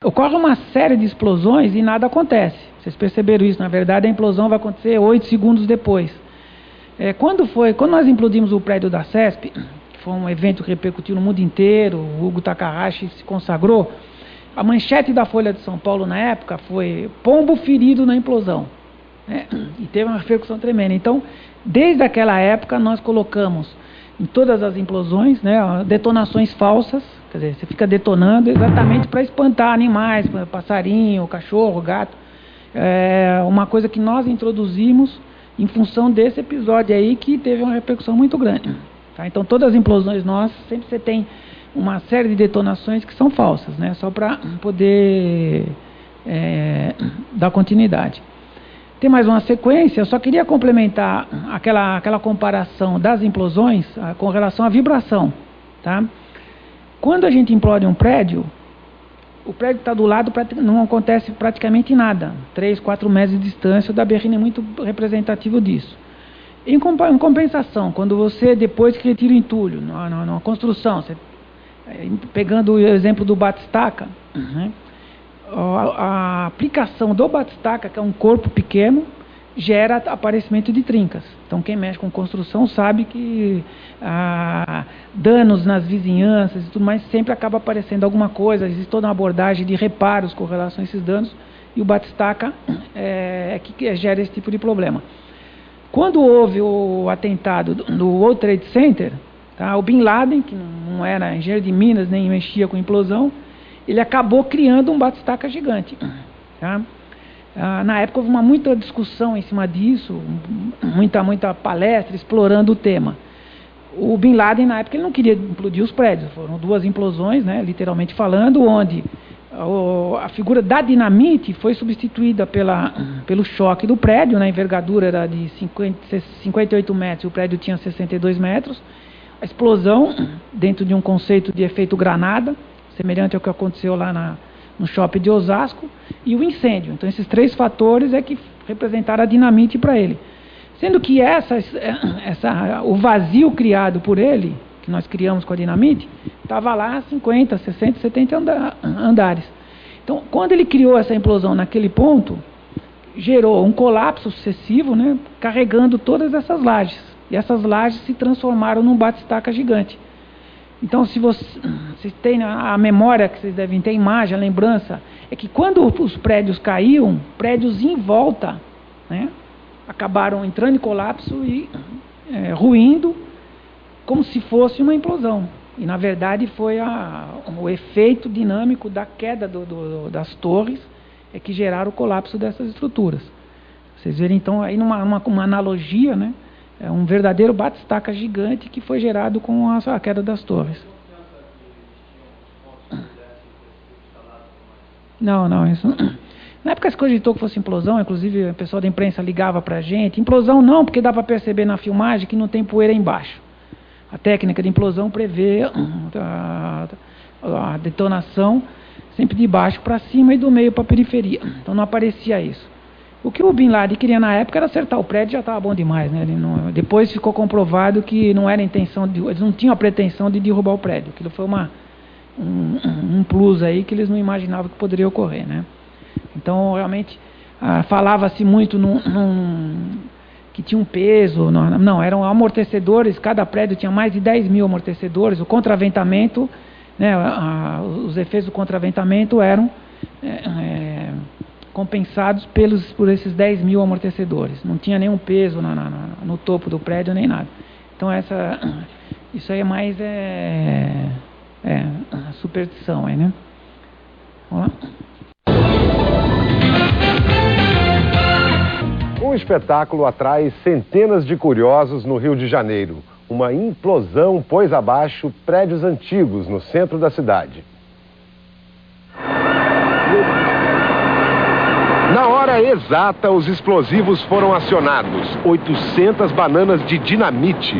Ocorre uma série de explosões e nada acontece. Vocês perceberam isso? Na verdade, a implosão vai acontecer 8 segundos depois. Quando nós implodimos o prédio da CESP, que foi um evento que repercutiu no mundo inteiro, o Hugo Takahashi se consagrou, a manchete da Folha de São Paulo na época foi pombo ferido na implosão. E teve uma repercussão tremenda. Então, desde aquela época, nós colocamos em todas as implosões, né, detonações falsas, quer dizer, você fica detonando exatamente para espantar animais, passarinho, cachorro, gato. Uma coisa que nós introduzimos em função desse episódio aí que teve uma repercussão muito grande. Tá? Então, todas as implosões nossas, sempre você tem uma série de detonações que são falsas, né, só para poder dar continuidade. Tem mais uma sequência, eu só queria complementar aquela comparação das implosões com relação à vibração. Tá? Quando a gente implode um prédio, o prédio está do lado, não acontece praticamente nada. 3, 4 metros de distância, o da Berrine é muito representativo disso. Em compensação, quando você, depois que retira o entulho, numa construção, você, pegando o exemplo do batistaca, né, a aplicação do batistaca, que é um corpo pequeno, gera aparecimento de trincas. Então, quem mexe com construção sabe que danos nas vizinhanças e tudo mais, sempre acaba aparecendo alguma coisa. Existe toda uma abordagem de reparos com relação a esses danos, e o batistaca que gera esse tipo de problema. Quando houve o atentado do World Trade Center, tá, o Bin Laden, que não era engenheiro de minas, nem mexia com implosão, ele acabou criando um batistaca gigante. Tá? Na época houve muita discussão em cima disso, muita palestra explorando o tema. O Bin Laden, na época, ele não queria implodir os prédios. Foram 2 implosões, né, literalmente falando, onde a figura da dinamite foi substituída pelo choque do prédio, né, a envergadura era de 58 metros, e o prédio tinha 62 metros. A explosão, dentro de um conceito de efeito granada, semelhante ao que aconteceu lá no shopping de Osasco, e o incêndio. Então, esses 3 fatores é que representaram a dinamite para ele. Sendo que o vazio criado por ele, que nós criamos com a dinamite, estava lá a 50, 60, 70 andares. Então, quando ele criou essa implosão naquele ponto, gerou um colapso sucessivo, né, carregando todas essas lajes. E essas lajes se transformaram num batistaca gigante. Então, se vocês têm a memória, que vocês devem ter, a imagem, a lembrança, é que quando os prédios caíam, prédios em volta, né, acabaram entrando em colapso e ruindo, como se fosse uma implosão. E, na verdade, foi o efeito dinâmico da queda das torres que geraram o colapso dessas estruturas. Vocês verem, então, aí uma analogia, né, um verdadeiro batistaca gigante que foi gerado com a queda das torres. Não, isso não. Na época se cogitou que fosse implosão, inclusive o pessoal da imprensa ligava para a gente. Implosão não, porque dá para perceber na filmagem que não tem poeira embaixo. A técnica de implosão prevê a detonação sempre de baixo para cima e do meio para a periferia. Então não aparecia isso. O que o Bin Laden queria na época era acertar o prédio, já estava bom demais, né? Depois ficou comprovado que não era intenção eles não tinham a pretensão de derrubar o prédio. Aquilo foi um plus aí que eles não imaginavam que poderia ocorrer, né? Então, realmente, falava-se muito que tinha um peso. Não, eram amortecedores, cada prédio tinha mais de 10 mil amortecedores. O contraventamento, né, os efeitos do contraventamento eram compensados por esses 10 mil amortecedores. Não tinha nenhum peso no topo do prédio, nem nada. Então, isso aí é mais superstição, aí, né? Vamos lá. Um espetáculo atrai centenas de curiosos no Rio de Janeiro. Uma implosão pôs abaixo prédios antigos no centro da cidade. Na hora exata, os explosivos foram acionados. 800 bananas de dinamite.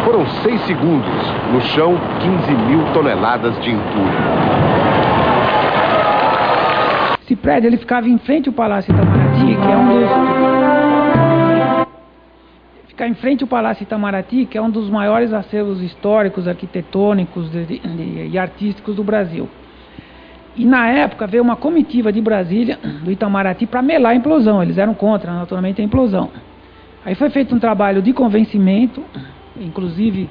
Foram 6 segundos. No chão, 15 mil toneladas de entulho. Esse prédio ele ficava em frente ao Palácio Itamaraty, que é um dos... ficar em frente ao Palácio Itamaraty, que é um dos maiores acervos históricos, arquitetônicos e artísticos do Brasil. E na época veio uma comitiva de Brasília, do Itamaraty, para melar a implosão. Eles eram contra, naturalmente, a implosão. Aí foi feito um trabalho de convencimento, inclusive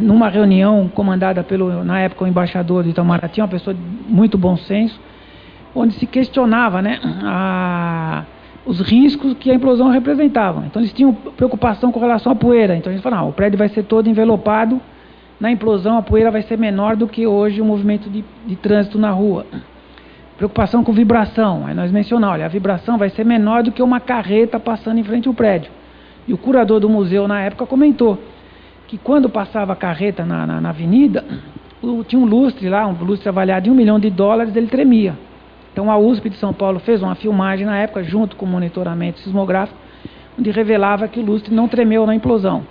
numa reunião comandada pelo, na época, o embaixador do Itamaraty, uma pessoa de muito bom senso, onde se questionava, né, os riscos que a implosão representava. Então eles tinham preocupação com relação à poeira. Então eles falaram, o prédio vai ser todo envelopado, na implosão a poeira vai ser menor do que hoje o movimento de trânsito na rua. Preocupação com vibração. Aí nós mencionamos, olha, a vibração vai ser menor do que uma carreta passando em frente ao prédio. E o curador do museu na época comentou que quando passava a carreta na avenida, tinha um lustre lá, um lustre avaliado de $1 milhão, ele tremia. Então a USP de São Paulo fez uma filmagem na época, junto com o monitoramento sismográfico, onde revelava que o lustre não tremeu na implosão.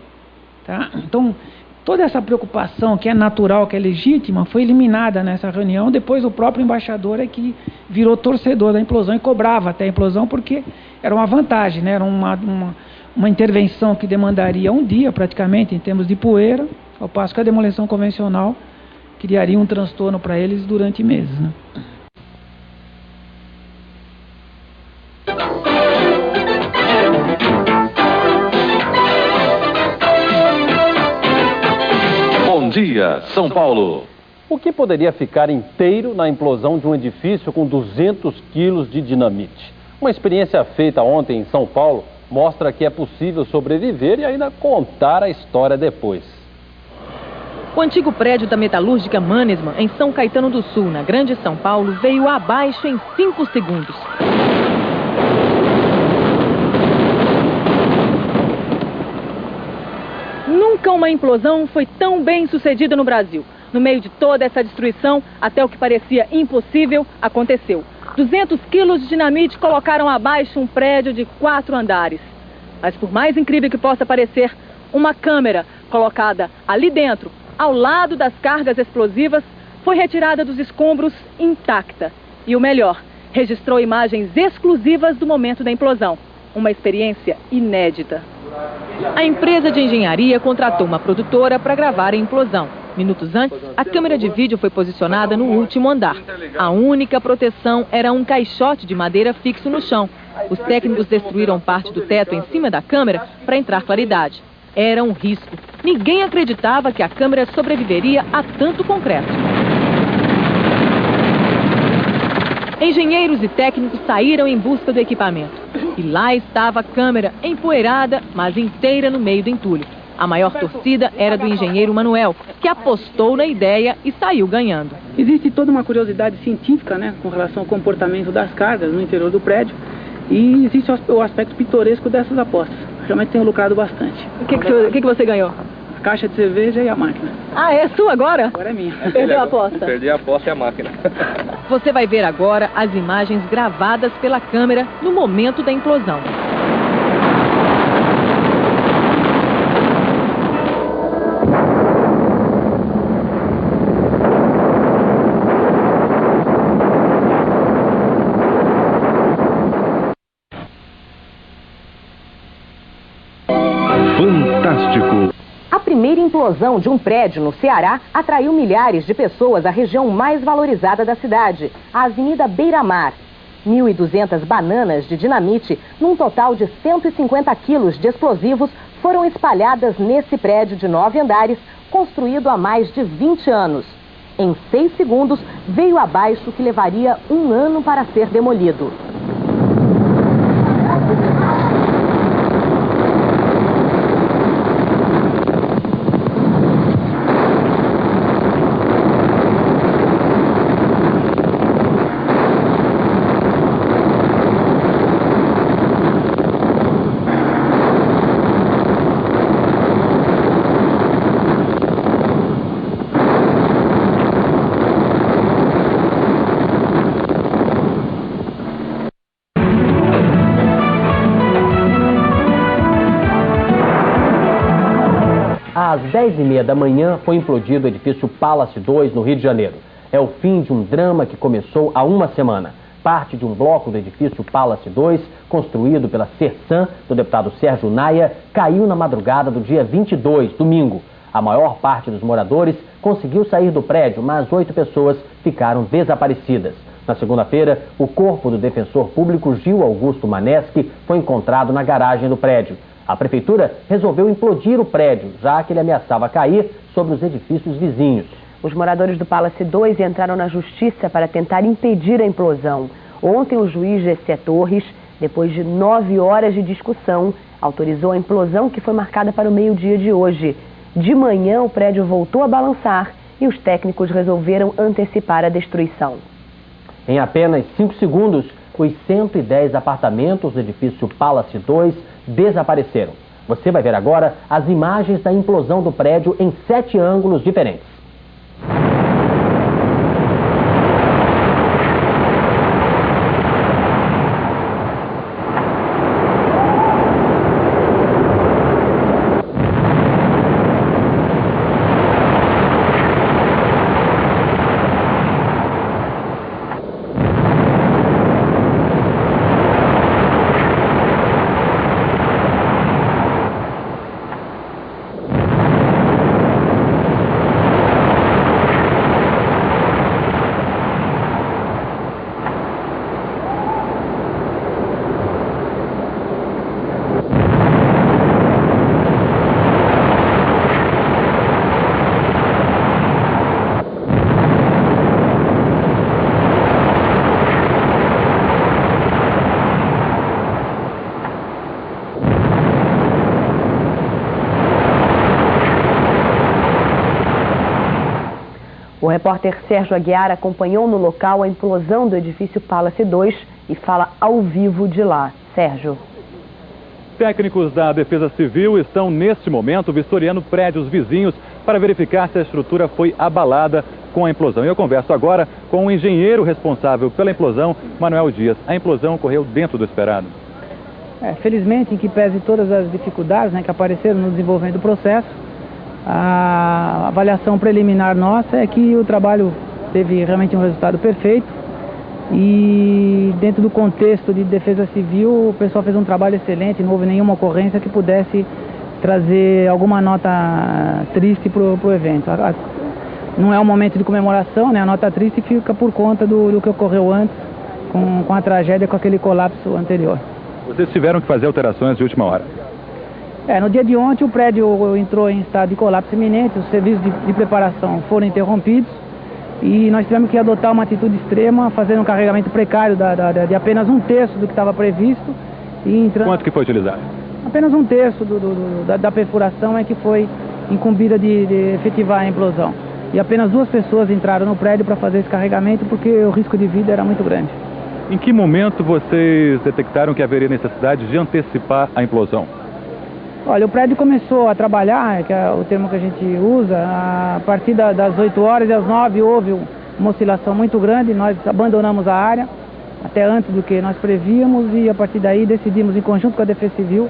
Tá? Então, toda essa preocupação que é natural, que é legítima, foi eliminada nessa reunião. Depois o próprio embaixador é que virou torcedor da implosão e cobrava até a implosão, porque era uma vantagem, né? Era uma intervenção que demandaria um dia, praticamente, em termos de poeira, ao passo que a demolição convencional criaria um transtorno para eles durante meses, né? Bom dia, São Paulo. O que poderia ficar inteiro na implosão de um edifício com 200 quilos de dinamite? Uma experiência feita ontem em São Paulo mostra que é possível sobreviver e ainda contar a história depois. O antigo prédio da metalúrgica Mannesmann, em São Caetano do Sul, na Grande São Paulo, veio abaixo em 5 segundos. Nunca uma implosão foi tão bem sucedida no Brasil. No meio de toda essa destruição, até o que parecia impossível, aconteceu. 200 quilos de dinamite colocaram abaixo um prédio de 4 andares. Mas por mais incrível que possa parecer, uma câmera colocada ali dentro, ao lado das cargas explosivas, foi retirada dos escombros intacta. E o melhor, registrou imagens exclusivas do momento da implosão. Uma experiência inédita. A empresa de engenharia contratou uma produtora para gravar a implosão. Minutos antes, a câmera de vídeo foi posicionada no último andar. A única proteção era um caixote de madeira fixo no chão. Os técnicos destruíram parte do teto em cima da câmera para entrar claridade. Era um risco. Ninguém acreditava que a câmera sobreviveria a tanto concreto. Engenheiros e técnicos saíram em busca do equipamento. E lá estava a câmera, empoeirada, mas inteira no meio do entulho. A maior torcida era do engenheiro Manuel, que apostou na ideia e saiu ganhando. Existe toda uma curiosidade científica, né, com relação ao comportamento das cargas no interior do prédio. E existe o aspecto pitoresco dessas apostas. Realmente tenho lucrado bastante. O que você ganhou? A caixa de cerveja e a máquina. Ah, é sua agora? Agora é minha. Perdeu a aposta? Perdi a aposta e a máquina. Você vai ver agora as imagens gravadas pela câmera no momento da implosão. Fantástico. A primeira implosão de um prédio no Ceará atraiu milhares de pessoas à região mais valorizada da cidade, a Avenida Beira-Mar. 1.200 bananas de dinamite, num total de 150 quilos de explosivos, foram espalhadas nesse prédio de 9 andares, construído há mais de 20 anos. Em 6 segundos, veio abaixo o que levaria 1 ano para ser demolido. Às 10h30 da manhã foi implodido o edifício Palace 2, no Rio de Janeiro. É o fim de um drama que começou há uma semana. Parte de um bloco do edifício Palace 2, construído pela Sersan, do deputado Sérgio Naia, caiu na madrugada do dia 22, domingo. A maior parte dos moradores conseguiu sair do prédio, mas 8 pessoas ficaram desaparecidas. Na segunda-feira, o corpo do defensor público Gil Augusto Maneschi foi encontrado na garagem do prédio. A prefeitura resolveu implodir o prédio, já que ele ameaçava cair sobre os edifícios vizinhos. Os moradores do Palace 2 entraram na justiça para tentar impedir a implosão. Ontem, o juiz Gessé Torres, depois de 9 horas de discussão, autorizou a implosão que foi marcada para o meio-dia de hoje. De manhã, o prédio voltou a balançar e os técnicos resolveram antecipar a destruição. Em apenas 5 segundos, os 110 apartamentos do edifício Palace 2 desapareceram. Você vai ver agora as imagens da implosão do prédio em 7 ângulos diferentes. O repórter Sérgio Aguiar acompanhou no local a implosão do edifício Palace 2 e fala ao vivo de lá. Sérgio. Técnicos da Defesa Civil estão, neste momento, vistoriando prédios vizinhos para verificar se a estrutura foi abalada com a implosão. Eu converso agora com o engenheiro responsável pela implosão, Manuel Dias. A implosão ocorreu dentro do esperado. Felizmente, em que pese todas as dificuldades que apareceram no desenvolvimento do processo, a avaliação preliminar nossa é que o trabalho teve realmente um resultado perfeito e dentro do contexto de defesa civil o pessoal fez um trabalho excelente, não houve nenhuma ocorrência que pudesse trazer alguma nota triste para o evento. Não é um momento de comemoração, a nota triste fica por conta do que ocorreu antes com a tragédia, com aquele colapso anterior. Vocês tiveram que fazer alterações de última hora? No dia de ontem o prédio entrou em estado de colapso iminente, os serviços de preparação foram interrompidos e nós tivemos que adotar uma atitude extrema, fazer um carregamento precário de apenas 1/3 do que estava previsto. Quanto que foi utilizado? Apenas 1/3 da perfuração é que foi incumbida de efetivar a implosão. E apenas 2 pessoas entraram no prédio para fazer esse carregamento porque o risco de vida era muito grande. Em que momento vocês detectaram que haveria necessidade de antecipar a implosão? Olha, o prédio começou a trabalhar, que é o termo que a gente usa, a partir das 8 horas e às 9 houve uma oscilação muito grande, nós abandonamos a área, até antes do que nós prevíamos, e a partir daí decidimos, em conjunto com a Defesa Civil,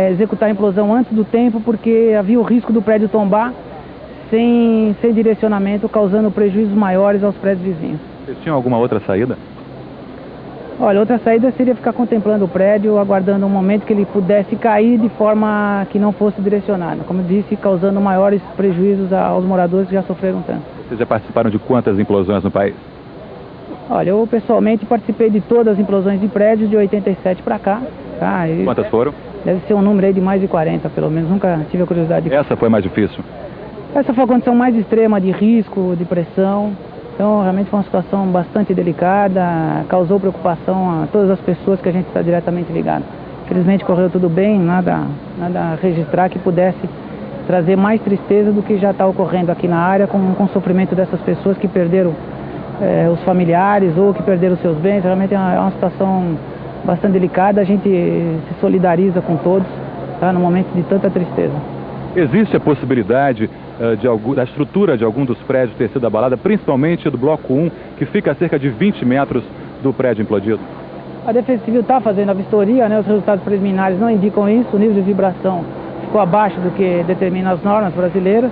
executar a implosão antes do tempo, porque havia o risco do prédio tombar sem direcionamento, causando prejuízos maiores aos prédios vizinhos. Vocês tinham alguma outra saída? Olha, outra saída seria ficar contemplando o prédio, aguardando um momento que ele pudesse cair de forma que não fosse direcionada. Como eu disse, causando maiores prejuízos aos moradores que já sofreram tanto. Vocês já participaram de quantas implosões no país? Olha, eu pessoalmente participei de todas as implosões de prédios de 87 para cá. Quantas foram? Deve ser um número aí de mais de 40, pelo menos. Nunca tive a curiosidade de... Essa foi mais difícil? Essa foi a condição mais extrema de risco, de pressão. Então, realmente foi uma situação bastante delicada, causou preocupação a todas as pessoas que a gente está diretamente ligado. Felizmente correu tudo bem, nada a registrar que pudesse trazer mais tristeza do que já está ocorrendo aqui na área com o sofrimento dessas pessoas que perderam os familiares ou que perderam seus bens. Realmente é uma situação bastante delicada, a gente se solidariza com todos, num momento de tanta tristeza. Existe a possibilidade da estrutura de algum dos prédios ter sido abalada, principalmente do bloco 1, que fica a cerca de 20 metros do prédio implodido? A Defesa Civil está fazendo a vistoria, os resultados preliminares não indicam isso, o nível de vibração ficou abaixo do que determina as normas brasileiras.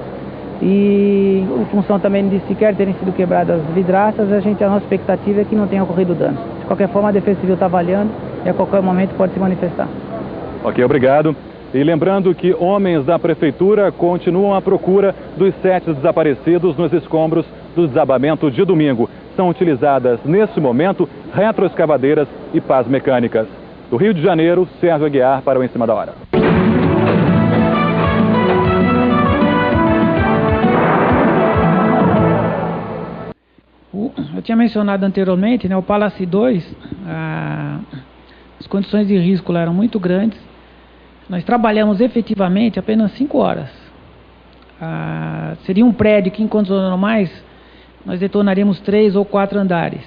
E em função também de sequer terem sido quebradas as vidraças, a nossa expectativa é que não tenha ocorrido dano. De qualquer forma, a Defesa Civil está avaliando e a qualquer momento pode se manifestar. Ok, obrigado. E lembrando que homens da Prefeitura continuam à procura dos 7 desaparecidos nos escombros do desabamento de domingo. São utilizadas, nesse momento, retroescavadeiras e pás mecânicas. Do Rio de Janeiro, Sérgio Aguiar para o Em Cima da Hora. Eu tinha mencionado anteriormente, né, o Palace 2, as condições de risco lá eram muito grandes. Nós trabalhamos efetivamente apenas 5 horas. Seria um prédio que, em condições normais, nós detonaríamos 3 ou 4 andares.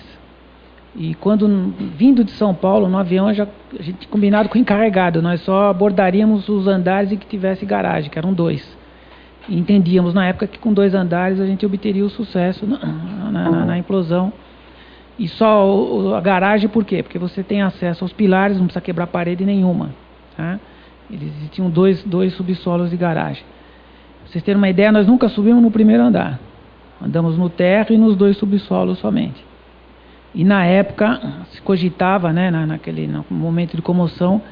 E quando vindo de São Paulo, no avião, a gente combinado com o encarregado, nós só abordaríamos os andares em que tivesse garagem, que eram 2. E entendíamos na época que com 2 andares a gente obteria o sucesso na implosão. E só a garagem por quê? Porque você tem acesso aos pilares, não precisa quebrar parede nenhuma. Tá? Eles tinham dois subsolos de garagem. Pra vocês terem uma ideia, nós nunca subimos no primeiro andar. Andamos no térreo e nos 2 subsolos somente. E na época se cogitava, né, no momento de comoção,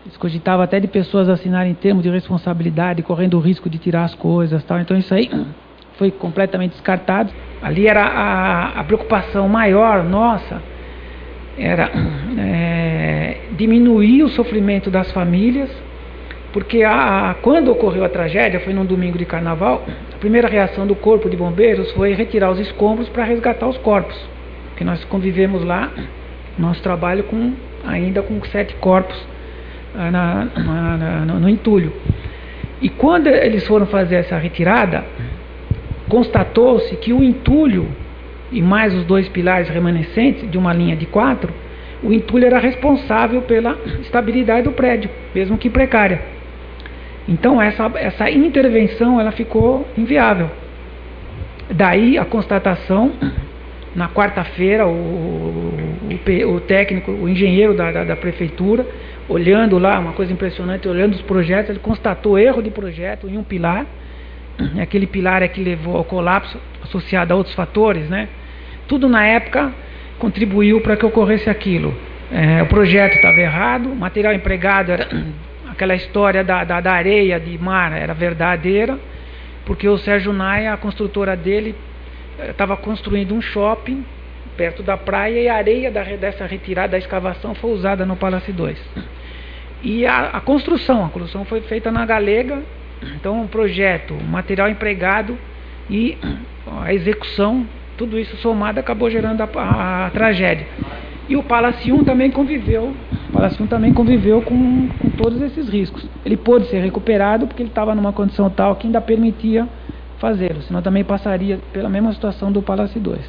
se cogitava até de pessoas assinarem termos de responsabilidade, correndo o risco de tirar as coisas, tal. Então isso aí foi completamente descartado. Ali era a preocupação maior nossa, era diminuir o sofrimento das famílias, porque quando ocorreu a tragédia, foi num domingo de carnaval, a primeira reação do Corpo de Bombeiros foi retirar os escombros para resgatar os corpos, porque nós convivemos lá, nosso trabalho ainda com 7 corpos no entulho. E quando eles foram fazer essa retirada, constatou-se que o entulho e mais os 2 pilares remanescentes de uma linha de 4, o entulho era responsável pela estabilidade do prédio, mesmo que precária. Então essa intervenção ela ficou inviável. Daí a constatação, na quarta-feira, o técnico, o engenheiro da prefeitura, olhando lá, uma coisa impressionante, olhando os projetos, ele constatou erro de projeto em um pilar. Aquele pilar é que levou ao colapso, associado a outros fatores, né? Tudo na época contribuiu para que ocorresse aquilo. O projeto estava errado, o material empregado era aquela história da areia de mar, era verdadeira, porque o Sérgio Naia, a construtora dele, estava construindo um shopping perto da praia e a areia dessa retirada, da escavação, foi usada no Palace 2. E a construção foi feita na Galega. Então o projeto, o material empregado e a execução, tudo isso somado acabou gerando a tragédia. E o Palace 1 também conviveu, com todos esses riscos. Ele pôde ser recuperado porque ele estava numa condição tal que ainda permitia fazê-lo, senão também passaria pela mesma situação do Palace 2.